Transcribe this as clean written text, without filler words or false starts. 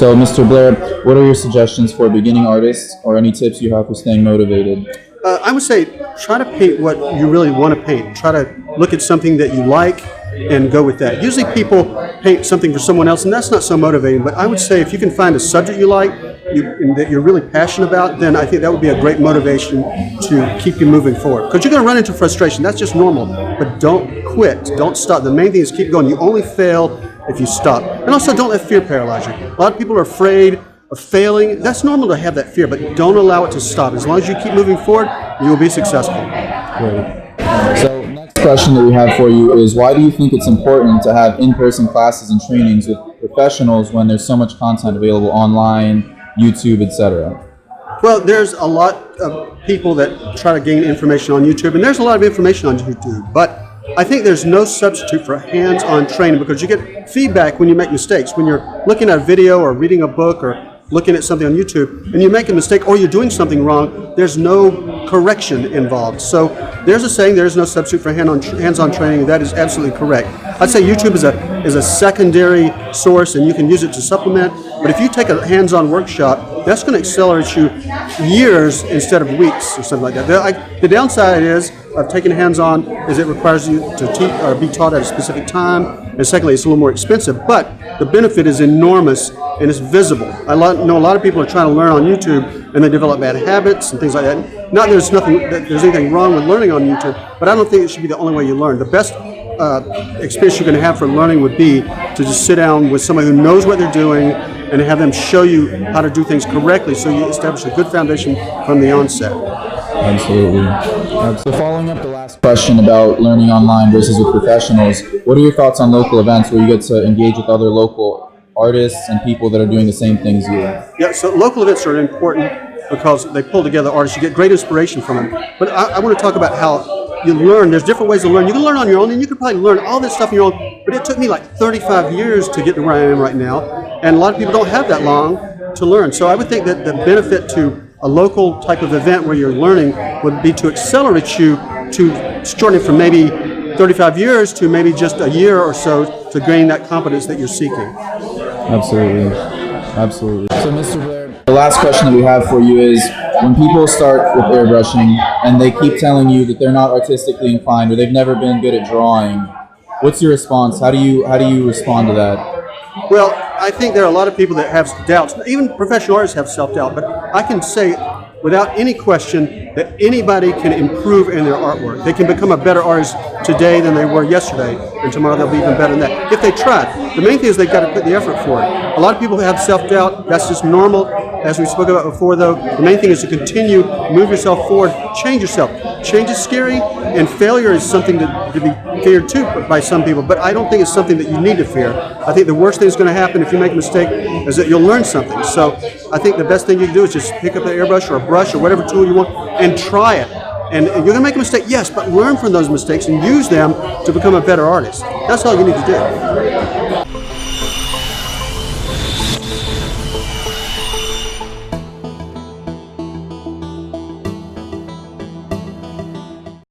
So, Mr. Blair, what are your suggestions for beginning artists, or any tips you have for staying motivated? I would say try to paint what you really want to paint. Try to look at something that you like and go with that. Usually people paint something for someone else, and that's not so motivating. But I would say if you can find a subject you like and that you're really passionate about, then I think that would be a great motivation to keep you moving forward. Because you're going to run into frustration. That's just normal. But don't quit. Don't stop. The main thing is keep going. You only fail if you stop. And also don't let fear paralyze you. A lot of people are afraid of failing. That's normal to have that fear, but don't allow it to stop. As long as you keep moving forward, you will be successful. Great. So next question that we have for you is, why do you think it's important to have in-person classes and trainings with professionals when there's so much content available online, YouTube, etc.? Well, there's a lot of people that try to gain information on YouTube, and there's a lot of information on YouTube, but I think there's no substitute for hands-on training, because you get feedback when you make mistakes. When you're looking at a video or reading a book or looking at something on YouTube and you make a mistake or you're doing something wrong, there's no correction involved. So there's a saying, there is no substitute for hands-on training. That is absolutely correct. I'd say YouTube is a secondary source and you can use it to supplement, but if you take a hands-on workshop, that's going to accelerate you years instead of weeks or something like that. The downside of taking hands-on is it requires you to teach or be taught at a specific time, and secondly, it's a little more expensive, but the benefit is enormous and it's visible. I know a lot of people are trying to learn on YouTube and they develop bad habits and things like that. Not that there's anything wrong with learning on YouTube, but I don't think it should be the only way you learn. The best experience you're going to have for learning would be to just sit down with somebody who knows what they're doing and have them show you how to do things correctly, so you establish a good foundation from the onset. Absolutely. So following up the last question about learning online versus with professionals, what are your thoughts on local events where you get to engage with other local artists and people that are doing the same things you are? Yeah, so local events are important because they pull together artists. You get great inspiration from them. But I want to talk about how you learn. There's different ways to learn. You can learn on your own, and you can probably learn all this stuff on your own, but it took me like 35 years to get to where I am right now, and a lot of people don't have that long to learn. So I would think that the benefit to a local type of event where you're learning would be to accelerate you to shorten it from maybe 35 years to maybe just a year or so to gain that competence that you're seeking. Absolutely. Absolutely. So, Mr. Blair, the last question that we have for you is, when people start with airbrushing and they keep telling you that they're not artistically inclined or they've never been good at drawing, what's your response? How do you respond to that? Well, I think there are a lot of people that have doubts. Even professional artists have self-doubt, but I can say without any question that anybody can improve in their artwork. They can become a better artist today than they were yesterday, and tomorrow they'll be even better than that, if they try. The main thing is they've got to put the effort for it. A lot of people have self-doubt. That's just normal. As we spoke about before, though, the main thing is to continue, move yourself forward, change yourself. Change is scary, and failure is something to be feared too by some people, but I don't think it's something that you need to fear. I think the worst thing that's going to happen if you make a mistake is that you'll learn something. So I think the best thing you can do is just pick up an airbrush or a brush or whatever tool you want and try it. And you're going to make a mistake, yes, but learn from those mistakes and use them to become a better artist. That's all you need to do.